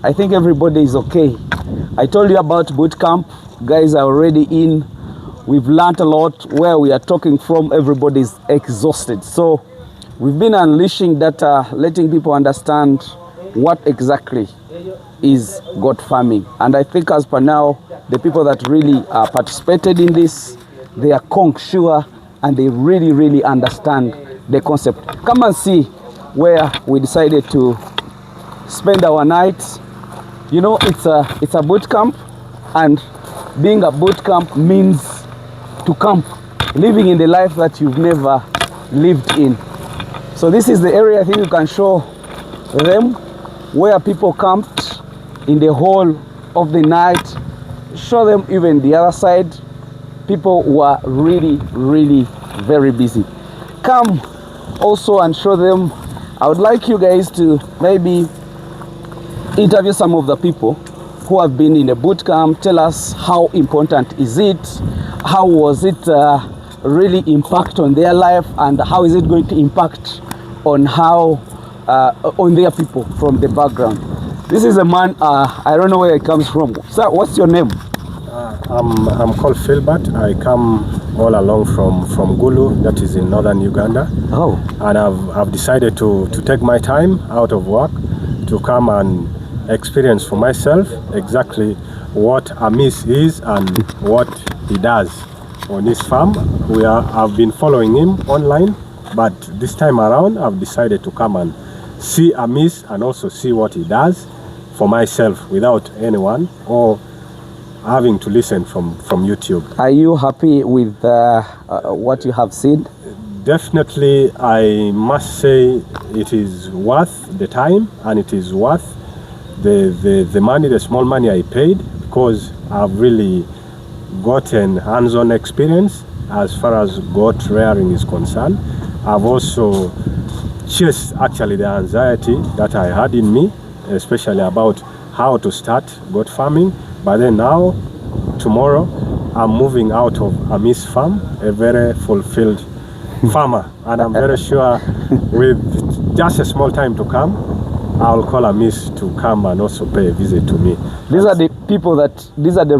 I think everybody is okay. I told you about boot camp. Guys are already in. We've learned a lot. Where we are talking from, everybody's exhausted. So we've been unleashing data, letting people understand what exactly is goat farming. And I think as per now, the people that really participated in this, they are sure and they really understand the concept. Come and see where we decided to spend our nights. You know, it's a boot camp, and being a boot camp means to camp, living in the life that you've never lived in. So this is the area I think you can show them where people camped in the whole of the night. Show them even the other side. People were really very busy. Come also and show them. I would like you guys to maybe interview some of the people who have been in a boot camp. Tell us how important is it, how was it really impact on their life, and how is it going to impact on how on their people from the background. This is a man, I don't know where he comes from. Sir, what's your name? I'm called Filbert. I come all along from Gulu, that is in northern Uganda. Oh. And I've decided to take my time out of work to come and experience for myself exactly what Amis is and what he does on his farm. I've been following him online, but this time around I've decided to come and see Amis and also see what he does for myself without anyone or having to listen from YouTube. Are you happy with what you have seen? Definitely, I must say it is worth the time, and it is worth the money, the small money I paid, because I've really gotten hands-on experience as far as goat rearing is concerned. I've also chased actually the anxiety that I had in me, especially about how to start goat farming. But then now, tomorrow, I'm moving out of Amis farm, a very fulfilled farmer. And I'm very sure with just a small time to come, I'll call Amis to come and also pay a visit to me. These are the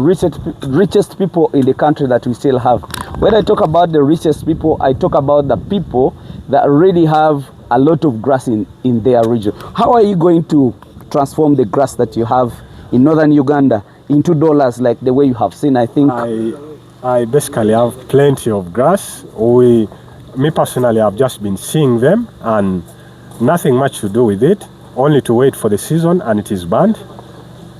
richest people in the country that we still have. When I talk about the richest people, I talk about the people that really have a lot of grass in their region. How are you going to transform the grass that you have in northern Uganda into dollars like the way you have seen? I think I basically have plenty of grass. Me personally, I've just been seeing them and nothing much to do with it, only to wait for the season and it is burned,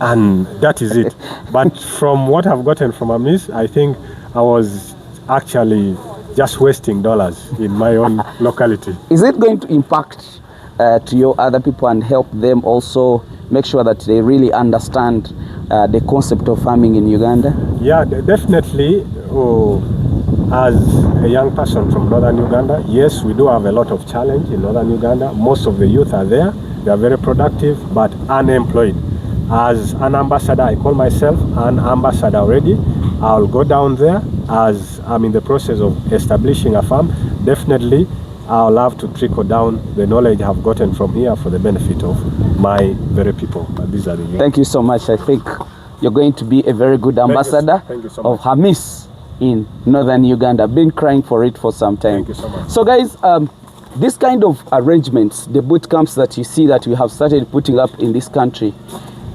and that is it. But from what I've gotten from Amis, I think I was actually just wasting dollars in my own locality. Is it going to impact to your other people and help them also make sure that they really understand the concept of farming in Uganda? Yeah, definitely. As a young person from northern Uganda, yes, we do have a lot of challenge in northern Uganda. Most of the youth are there. They are very productive, but unemployed. As an ambassador, I call myself an ambassador already. I'll go down there as I'm in the process of establishing a farm. Definitely, I'll have to trickle down the knowledge I've gotten from here for the benefit of my very people. These are the youth. Thank you so much. I think you're going to be a very good ambassador of Amis in northern Uganda. I've been crying for it for some time. Thank you so much. So guys, this kind of arrangements, the boot camps that you see that we have started putting up in this country,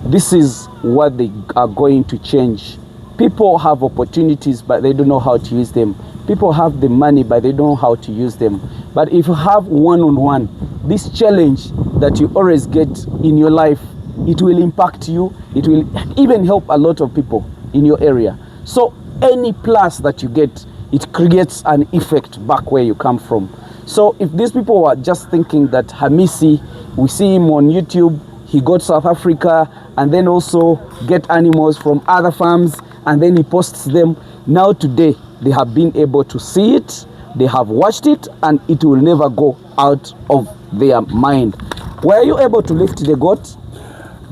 this is what they are going to change. People have opportunities, but they don't know how to use them. People have the money, but they don't know how to use them. But if you have one-on-one, this challenge that you always get in your life, it will impact you. It will even help a lot of people in your area. So any plus that you get, it creates an effect back where you come from. So if these people were just thinking that Hamisi, we see him on YouTube, he got South Africa and then also get animals from other farms and then he posts them. Now today, they have been able to see it, they have watched it, and it will never go out of their mind. Were you able to lift the goat?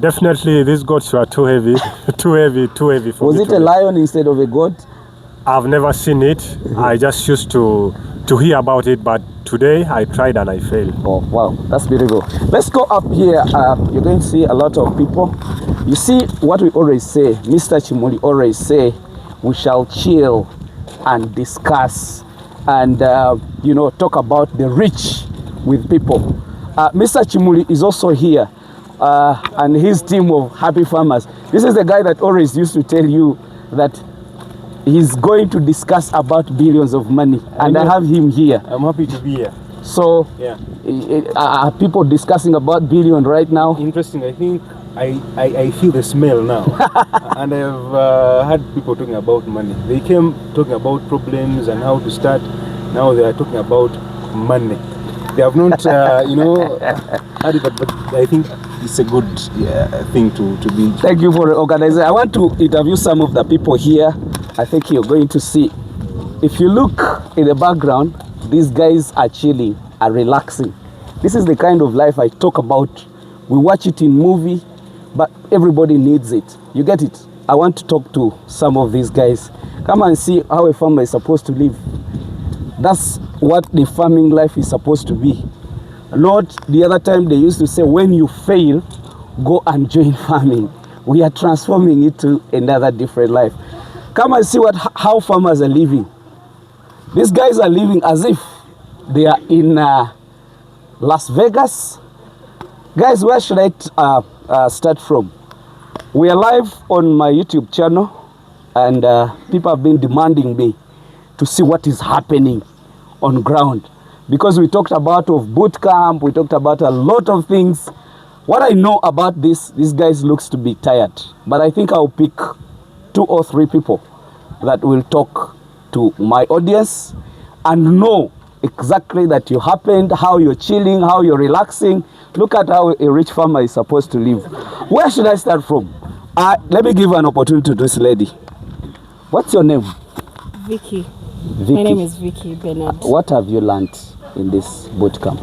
Definitely, these goats were too heavy, too heavy for me. Was it a lion instead of a goat? I've never seen it. I just used to hear about it, but today I tried and I failed. Oh, wow, that's beautiful. Let's go up here. You're going to see a lot of people. You see what we always say, Mr. Chimuli always say, we shall chill and discuss and talk about the rich with people. Mr. Chimuli is also here and his team of happy farmers. This is the guy that always used to tell you that he's going to discuss about billions of money, and I have him here. I'm happy to be here. So, yeah. Are people discussing about billion right now? Interesting. I think I feel the smell now. And I've had people talking about money. They came talking about problems and how to start. Now they are talking about money. They have not, had it, but I think it's a good thing to be. Thank you for organizing. I want to interview some of the people here. I think you're going to see. If you look in the background, these guys are chilling, are relaxing. This is the kind of life I talk about. We watch it in movie, but everybody needs it. You get it? I want to talk to some of these guys. Come and see how a farmer is supposed to live. That's what the farming life is supposed to be. Not the other time they used to say, when you fail, go and join farming. We are transforming it to another different life. Come and see how farmers are living. These guys are living as if they are in Las Vegas. Guys, where should I start from? We are live on my YouTube channel, and people have been demanding me to see what is happening on ground. Because we talked about boot camp, we talked about a lot of things. What I know about these guys looks to be tired. But I think I'll pick 2 or 3 people that will talk to my audience and know exactly that you happened, how you're chilling, how you're relaxing. Look at how a rich farmer is supposed to live. Where should I start from? Let me give an opportunity to this lady. What's your name? Vicky. Vicky. My name is Vicky Bernard. What have you learned in this boot camp?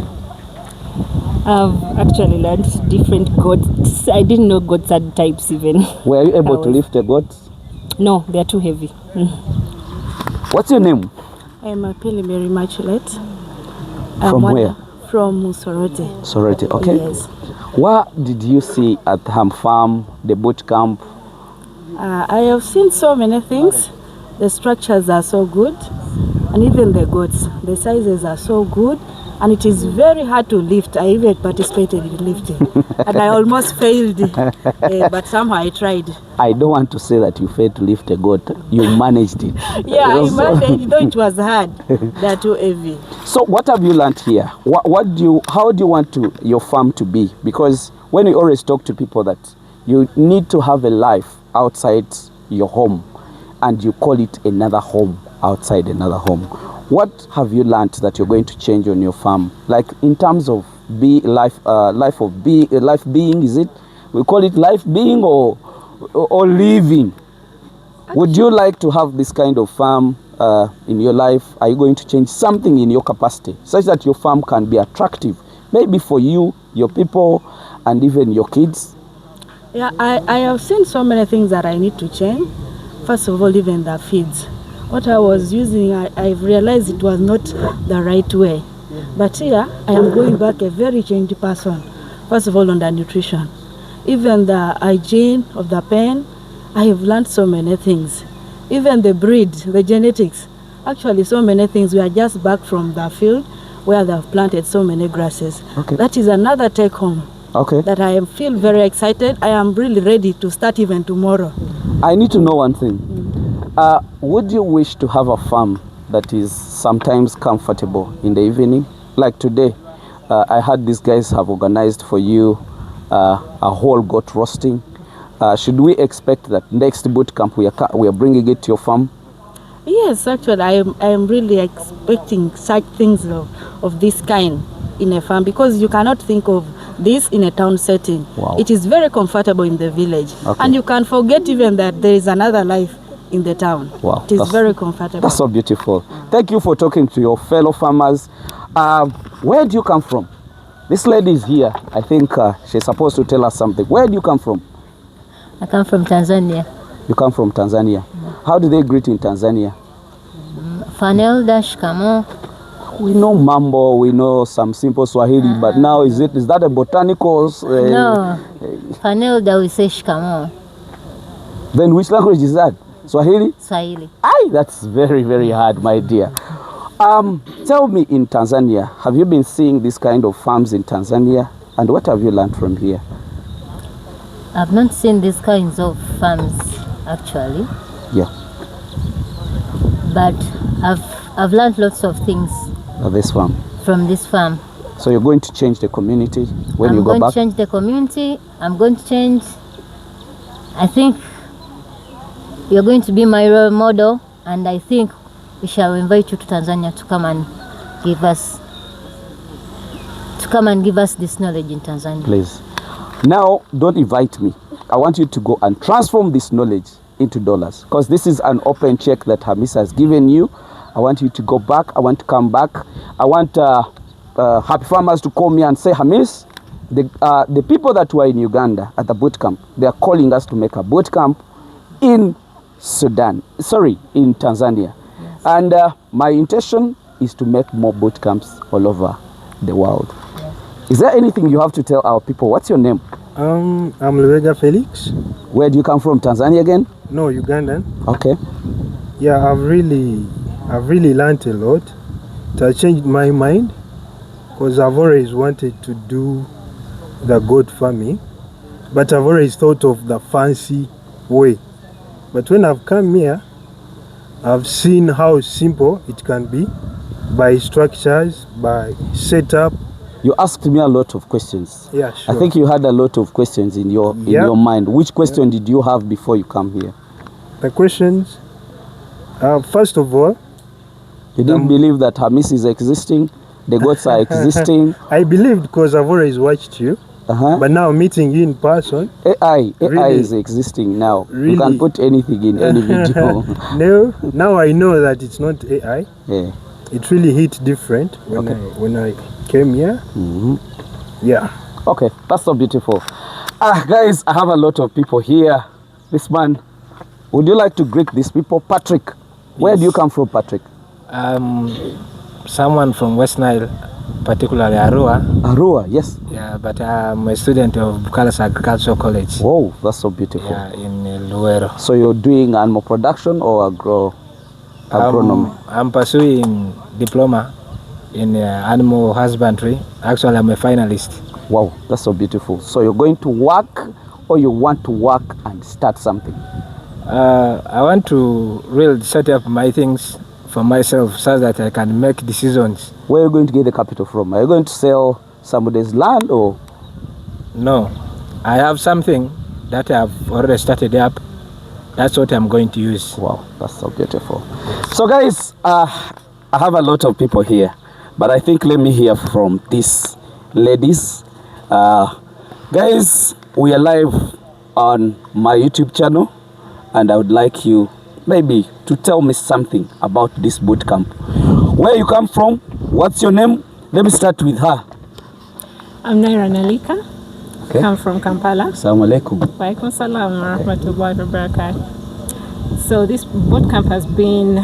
I've actually learned different goats. I didn't know goats had types even. Were you able to lift a goat? No, they're too heavy. What's your name? I'm a Mary Machulet. From where? From Sorority. Sorority, okay. Yes. What did you see at Ham Farm, the boot camp? I have seen so many things. The structures are so good, and even the goats, the sizes are so good, and it is very hard to lift. I even participated in lifting, and I almost failed, but somehow I tried. I don't want to say that you failed to lift a goat. You managed it. Yeah, I managed, though it was hard. They're too heavy. So what have you learned here? How do you want your farm to be? Because when we always talk to people that you need to have a life outside your home, and you call it another home outside another home. What have you learned that you're going to change on your farm? Like in terms of life being, is it? We call it life being or living. Would you like to have this kind of farm in your life? Are you going to change something in your capacity such that your farm can be attractive, maybe for you, your people, and even your kids? Yeah, I have seen so many things that I need to change. First of all, even the feeds. What I was using, I've realized it was not the right way. But here, I am going back a very changed person. First of all, on the nutrition. Even the hygiene of the pen, I have learned so many things. Even the breed, the genetics. Actually, so many things. We are just back from the field where they have planted so many grasses. Okay. That is another take home. Okay. That I feel very excited. I am really ready to start even tomorrow. I need to know one thing. Would you wish to have a farm that is sometimes comfortable in the evening? Like today, I heard these guys have organized for you a whole goat roasting. Should we expect that next boot camp we are bringing it to your farm? Yes, actually, I am really expecting such things of this kind in a farm, because you cannot think of this in a town setting. Wow. It is very comfortable in the village. Okay. And you can forget even that there is another life in the town. Wow. It is very comfortable. That's so beautiful. Thank you for talking to your fellow farmers. Where do you come from? This lady is here. I think she's supposed to tell us something. Where do you come from? I come from Tanzania. You come from Tanzania. How do they greet in Tanzania? Fanel dash kamo. We know Mambo, we know some simple Swahili, but now is that a botanicals? No. Panelda we say shikamoo. Then which language is that? Swahili? Swahili. Aye, that's very, very hard, my dear. Tell me, in Tanzania, have you been seeing this kind of farms in Tanzania? And what have you learned from here? I've not seen these kinds of farms, actually. Yeah. But I've learned lots of things This farm. from this farm. So you're going to change the community when you go back? I'm going to change the community. I'm going to change. I think you're going to be my role model, and I think we shall invite you to Tanzania to come and give us this knowledge in Tanzania. Please. Now, don't invite me. I want you to go and transform this knowledge into dollars, because this is an open check that Hamis has given you. I want you to go back. I want to come back. I want happy farmers to call me and say, Hamis, the people that were in Uganda at the boot camp, they are calling us to make a boot camp in in Tanzania. Yes. And my intention is to make more boot camps all over the world. Yes. Is there anything you have to tell our people? What's your name? I'm Louisa Felix. Where do you come from? Tanzania again? No, Ugandan. Okay. Yeah, I've really learned a lot. It has changed my mind, because I've always wanted to do the goat farming, but I've always thought of the fancy way. But when I've come here, I've seen how simple it can be, by structures, by setup. You asked me a lot of questions. Yeah, sure. I think you had a lot of questions in your mind. Which question did you have before you come here? The questions, first of all, You didn't believe that Hamis is existing, the goats are existing. I believed because I've always watched you. But now meeting you in person, AI really, is existing now. Really? You can put anything in any video. No, now I know that it's not AI. Yeah. It really hit different when I came here. Yeah. Okay, that's so beautiful. Guys, I have a lot of people here. This man, would you like to greet these people? Patrick, where do you come from, Patrick? Someone from West Nile, particularly Arua. Arua, yes. Yeah, but I'm a student of Bukalas Agricultural College. Whoa, that's so beautiful. Yeah, in Luero. So you're doing animal production or agronomy? I'm pursuing diploma in animal husbandry. Actually, I'm a finalist. Wow, that's so beautiful. So you're going to work, or you want to work and start something? I want to really set up my things for myself so that I can make decisions. Where are you going to get the capital from? Are you going to sell somebody's land or? No, I have something that I've already started up. That's what I'm going to use. Wow, that's so beautiful. So guys, I have a lot of people here, but I think let me hear from these ladies. Guys, we are live on my YouTube channel, and I would like you maybe to tell me something about this boot camp. Where you come from? What's your name? Let me start with her. I'm Nikka. Okay. I'm from Kampala. Assalamu alaikum. Walaikum salam wa rahmatullahi wa barakatuh. So this boot camp has been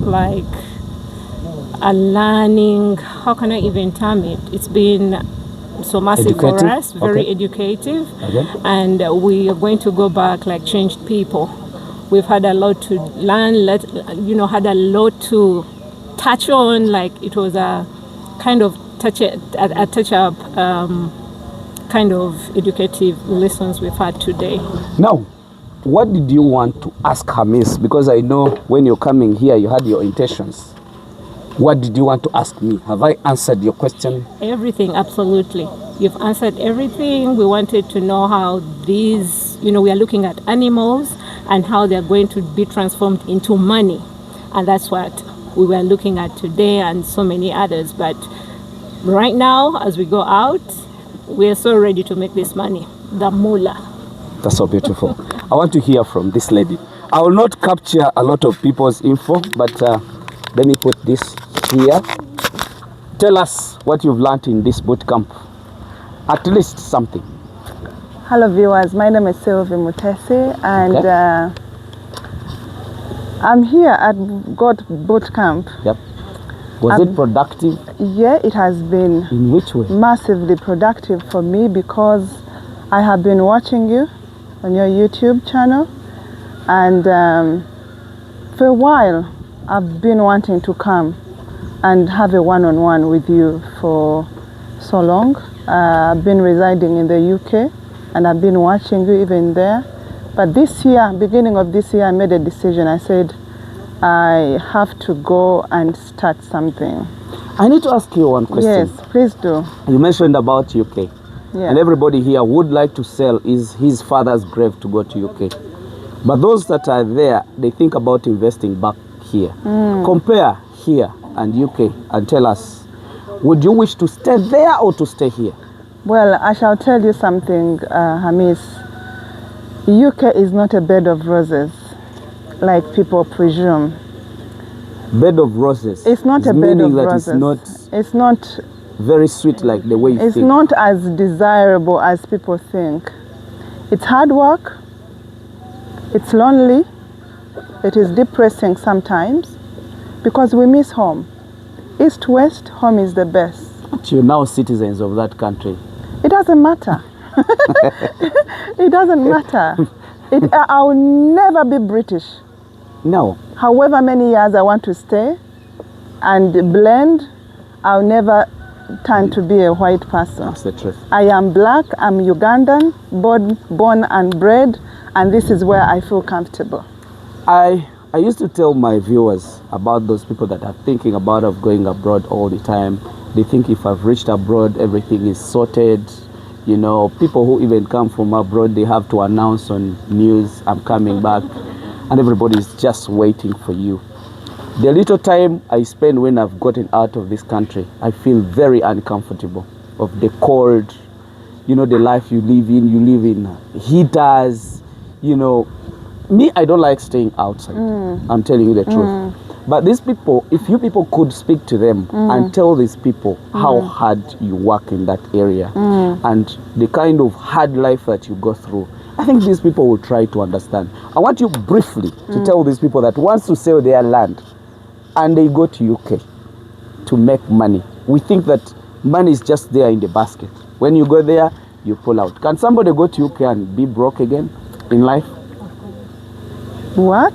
like a learning, how can I even term it? It's been so massive for us, very educative. Okay. And we are going to go back like changed people. We've had a lot to learn, had a lot to touch on. Like it was a kind of touch-up kind of educative lessons we've had today. Now, what did you want to ask Hamis? Because I know when you're coming here, you had your intentions. What did you want to ask me? Have I answered your question? Everything, absolutely. You've answered everything. We wanted to know how these, we are looking at animals and how they're going to be transformed into money. And that's what we were looking at today and so many others. But right now, as we go out, we are so ready to make this money, the moolah. That's so beautiful. I want to hear from this lady. I will not capture a lot of people's info, but let me put this here. Tell us what you've learned in this boot camp. At least something. Hello viewers, my name is Sylvia Mutesi, and I'm here at Goat Bootcamp. Yep. Was it productive? Yeah, it has been. In which way? Massively productive for me, because I have been watching you on your YouTube channel, and for a while I've been wanting to come and have a one-on-one with you for so long. I've been residing in the UK and I've been watching you even there. But this year, beginning of this year, I made a decision. I said, I have to go and start something. I need to ask you one question. Yes, please do. You mentioned about UK. Yeah. And everybody here would like to sell his father's grave to go to UK. But those that are there, they think about investing back here. Compare here and UK and tell us, would you wish to stay there or to stay here? Well, I shall tell you something, Hamis. UK is not a bed of roses, like people presume. Bed of roses. It's not a bed of roses. It's not very sweet like the way you think. It's not as desirable as people think. It's hard work. It's lonely. It is depressing sometimes because we miss home. East, west, home is the best. But you're now citizens of that country. It doesn't matter. It doesn't matter. I'll never be British. No. However many years I want to stay and blend, I'll never turn to be a white person. That's the truth. I am black, I'm Ugandan, born and bred, and this is where I feel comfortable. I used to tell my viewers about those people that are thinking about of going abroad all the time. They think if I've reached abroad, everything is sorted. You know, people who even come from abroad, they have to announce on news, I'm coming back, and everybody's just waiting for you. The little time I spend when I've gotten out of this country, I feel very uncomfortable of the cold, you know, the life you live in heaters, you know. Me, I don't like staying outside. I'm telling you the truth. But these people, if you people could speak to them and tell these people how hard you work in that area and the kind of hard life that you go through, I think these people will try to understand. I want you briefly to tell these people that once to sell their land and they go to UK to make money, we think that money is just there in the basket. When you go there, you pull out. Can somebody go to UK and be broke again in life? What?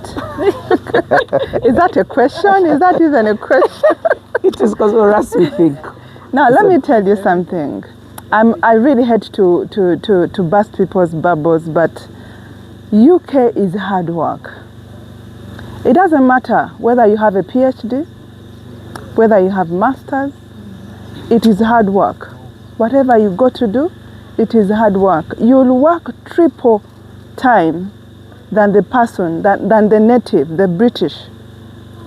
Is that a question? Is that even a question? It is because for us we think. Now, let me tell you something. I really hate to burst people's bubbles, but UK is hard work. It doesn't matter whether you have a PhD, whether you have masters, it is hard work. Whatever you go to do, it is hard work. You'll work triple time than the person, than the native, the British.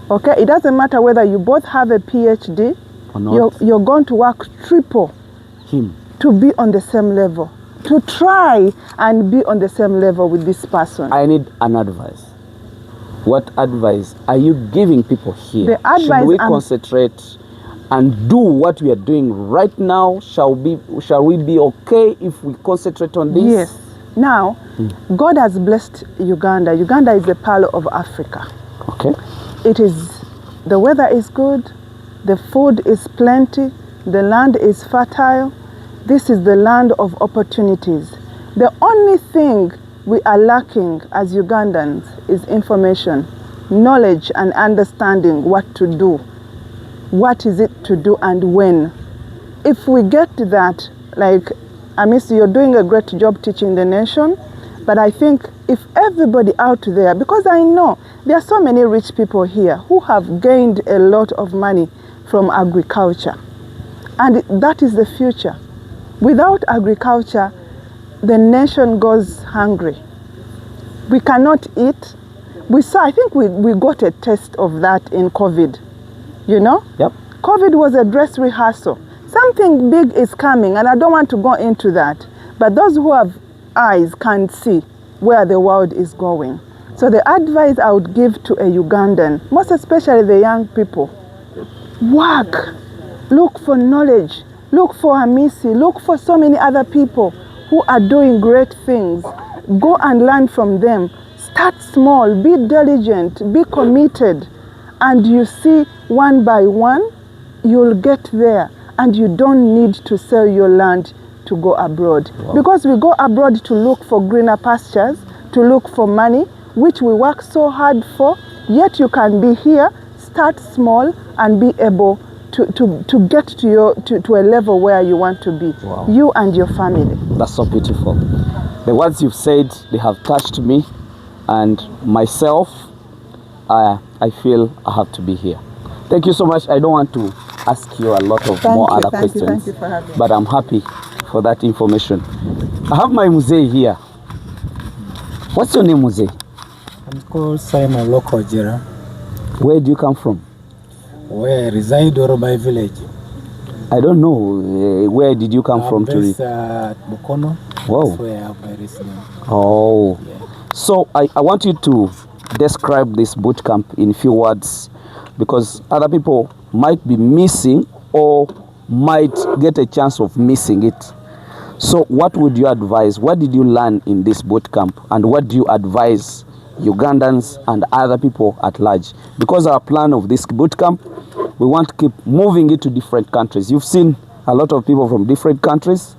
Okay? It doesn't matter whether you both have a PhD or not. You're going to work triple him to be on the same level, to try and be on the same level with this person. I need an advice. What advice are you giving people here? The advice Should we concentrate and do what we are doing right now? Shall we be okay if we concentrate on this? Yes. Now, God has blessed Uganda. Uganda is the pearl of Africa. Okay. The weather is good, the food is plenty, the land is fertile. This is the land of opportunities. The only thing we are lacking as Ugandans is information, knowledge and understanding what to do. What is it to do and when? If we get that, like, you're doing a great job teaching the nation, but I think if everybody out there, because I know there are so many rich people here who have gained a lot of money from agriculture, and that is the future. Without agriculture, the nation goes hungry. We cannot eat. I think we got a taste of that in COVID, you know? Yep. COVID was a dress rehearsal. Something big is coming, and I don't want to go into that. But those who have eyes can see where the world is going. So the advice I would give to a Ugandan, most especially the young people, work, look for knowledge, look for Hamisi, look for so many other people who are doing great things. Go and learn from them. Start small, be diligent, be committed, and you see one by one, you'll get there and you don't need to sell your land to go abroad. Wow. Because we go abroad to look for greener pastures, to look for money, which we work so hard for, yet you can be here, start small and be able to get to a level where you want to be, wow. You and your family. That's so beautiful. The words you've said, they have touched me, and myself, I feel I have to be here. Thank you so much. I don't want to ask you a lot of other questions, thank you for having me. But I'm happy for that information. I have my Mutesi here. What's your name, Mutesi? I'm called Simon Lokojera. Where do you come from? Where I reside or my village? I don't know. Where did you come from? I'm based at Bukono. Wow. That's where I have my residence. Oh. Yeah. So I want you to describe this boot camp in few words, because other people might be missing or might get a chance of missing it. So what would you advise? What did you learn in this boot camp, and what do you advise Ugandans and other people at large? Because our plan of this boot camp, we want to keep moving it to different countries. You've seen a lot of people from different countries,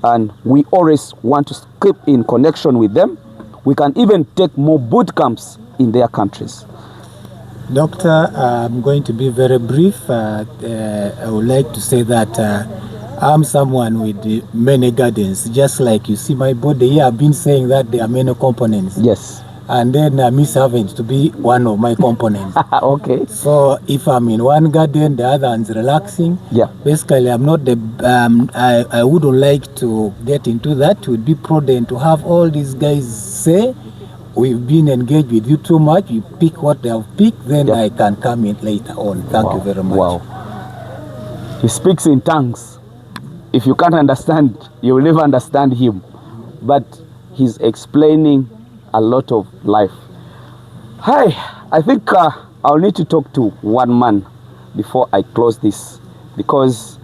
and we always want to keep in connection with them. We can even take more boot camps in their countries. Doctor, I'm going to be very brief. I would like to say that I'm someone with many gardens. Just like you see my body here, I've been saying that there are many components. Yes. And then Miss happens to be one of my components. Okay. So if I'm in one garden, the other one's relaxing. Yeah. Basically, I'm not the. I wouldn't like to get into that. It would be prudent to have all these guys say, we've been engaged with you too much. You pick what they have picked, then yeah. I can come in later on. Thank you very much. Wow. He speaks in tongues. If you can't understand, you will never understand him. But he's explaining a lot of life. Hi, I think I'll need to talk to one man before I close this, because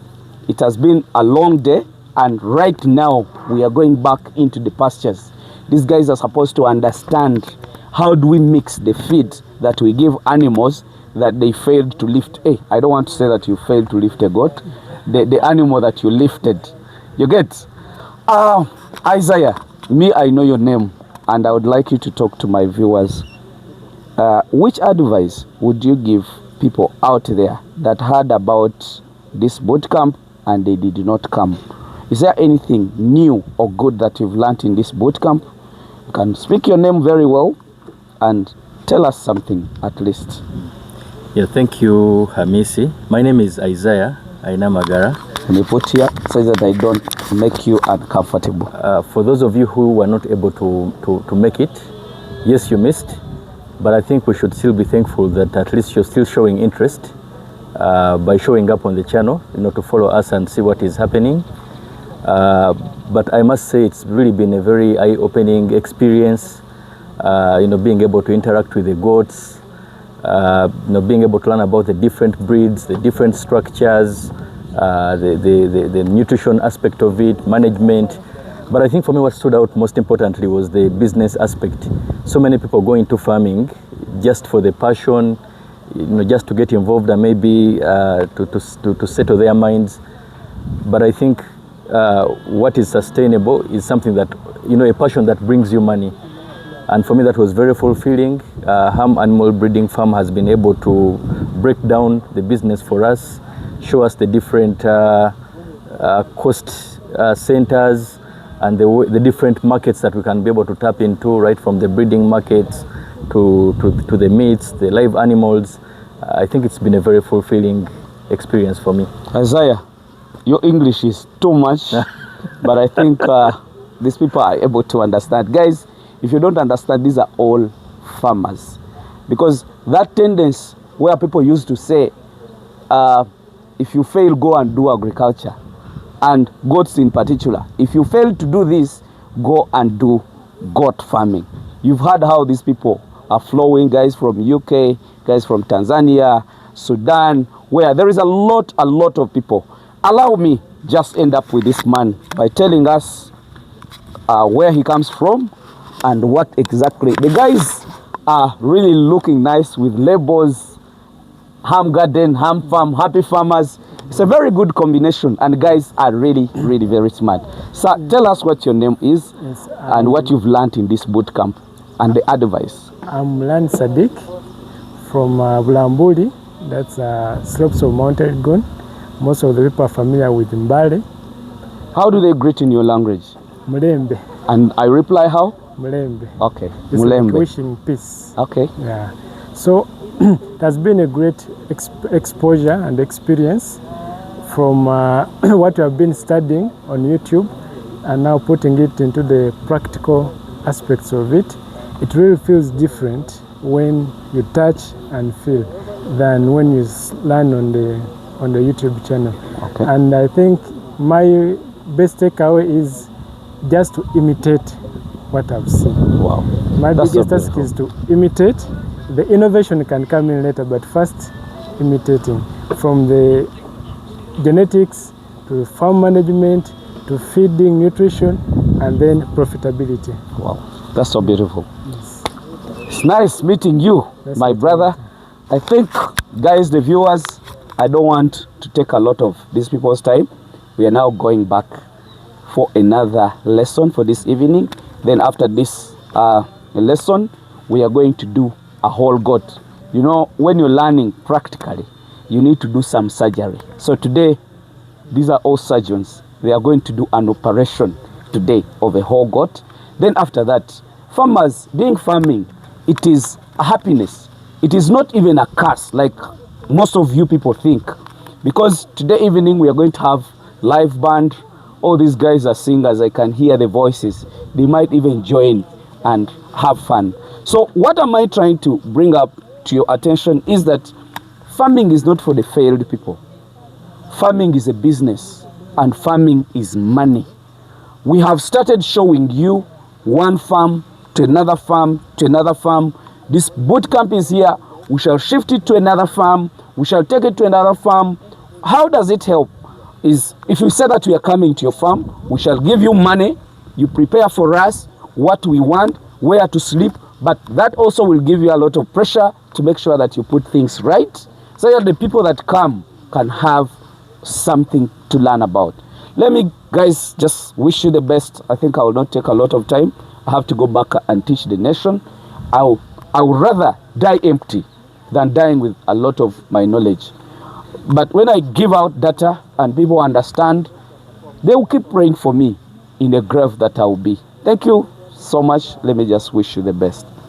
it has been a long day, and right now we are going back into the pastures. These guys are supposed to understand how do we mix the feed that we give animals that they failed to lift. Hey, I don't want to say that you failed to lift a goat. The animal that you lifted. You get? Isaiah, I know your name, and I would like you to talk to my viewers. Which advice would you give people out there that heard about this boot camp and they did not come? Is there anything new or good that you've learned in this boot camp? You can speak your name very well and tell us something at least. Yeah, thank you, Hamisi. My name is Isaiah Ainamagara. Let me put here so that I don't make you uncomfortable. For those of you who were not able to make it, yes, you missed, but I think we should still be thankful that at least you're still showing interest by showing up on the channel, to follow us and see what is happening. But I must say it's really been a very eye-opening experience, being able to interact with the goats, being able to learn about the different breeds, the different structures, the nutrition aspect of it, management. But I think for me what stood out most importantly was the business aspect. So many people go into farming just for the passion, just to get involved and maybe to settle their minds. But I think what is sustainable is something that, a passion that brings you money. And for me that was very fulfilling. Ham Animal Breeding Farm has been able to break down the business for us, show us the different cost centers and the different markets that we can be able to tap into, right from the breeding markets to the meats, the live animals. I think it's been a very fulfilling experience for me. Isaiah, your English is too much, but I think these people are able to understand. Guys, if you don't understand, these are all farmers. Because that tendency where people used to say, if you fail, go and do agriculture. And goats in particular. If you fail to do this, go and do goat farming. You've heard how these people are flowing, guys from UK, guys from Tanzania, Sudan, where there is a lot of people. Allow me just end up with this man by telling us where he comes from and what exactly. The guys are really looking nice with labels. ham garden, ham farm, happy farmers. It's a very good combination, and guys are really, really very smart. So tell us what your name is and what you've learned in this boot camp and the advice. I'm Lan Sadiq from Bulambuli, that's slopes of Mount Elgon. Most of the people are familiar with Mbale. How do they greet in your language? Mulembe. And I reply how? Mulembe. Okay. It's Mulembe. like wishing peace. Okay. Yeah. So it has been a great exposure and experience from what we have been studying on YouTube and now putting it into the practical aspects of it. It really feels different when you touch and feel than when you learn on the YouTube channel. Okay. And I think my best takeaway is just to imitate what I've seen. Wow. My That's biggest so task is to imitate. The innovation can come in later, but first imitating from the genetics to farm management to feeding, nutrition, and then profitability. Wow, that's so beautiful. Yes. It's nice meeting you, my brother. I think, guys, the viewers, I don't want to take a lot of these people's time. We are now going back for another lesson for this evening. Then after this lesson, we are going to do a whole goat. You know, when you're learning practically, you need to do some surgery. So today, these are all surgeons. They are going to do an operation today of a whole goat. Then after that, farmers, doing farming, it is a happiness. It is not even a curse like most of you people think. Because today evening we are going to have live band. All these guys are singers. I can hear the voices. They might even join and have fun. So what am I trying to bring up to your attention is that farming is not for the failed people. Farming is a business and farming is money. We have started showing you one farm to another farm to another farm. This boot camp is here. We shall shift it to another farm. We shall take it to another farm. How does it help? Is if you say that we are coming to your farm, we shall give you money. You prepare for us what we want, where to sleep. But that also will give you a lot of pressure to make sure that you put things right, so that the people that come can have something to learn about. Let me, guys, just wish you the best. I think I will not take a lot of time. I have to go back and teach the nation. I would rather die empty than dying with a lot of my knowledge. But when I give out data and people understand, they will keep praying for me in the grave that I will be. Thank you so much. Let me just wish you the best.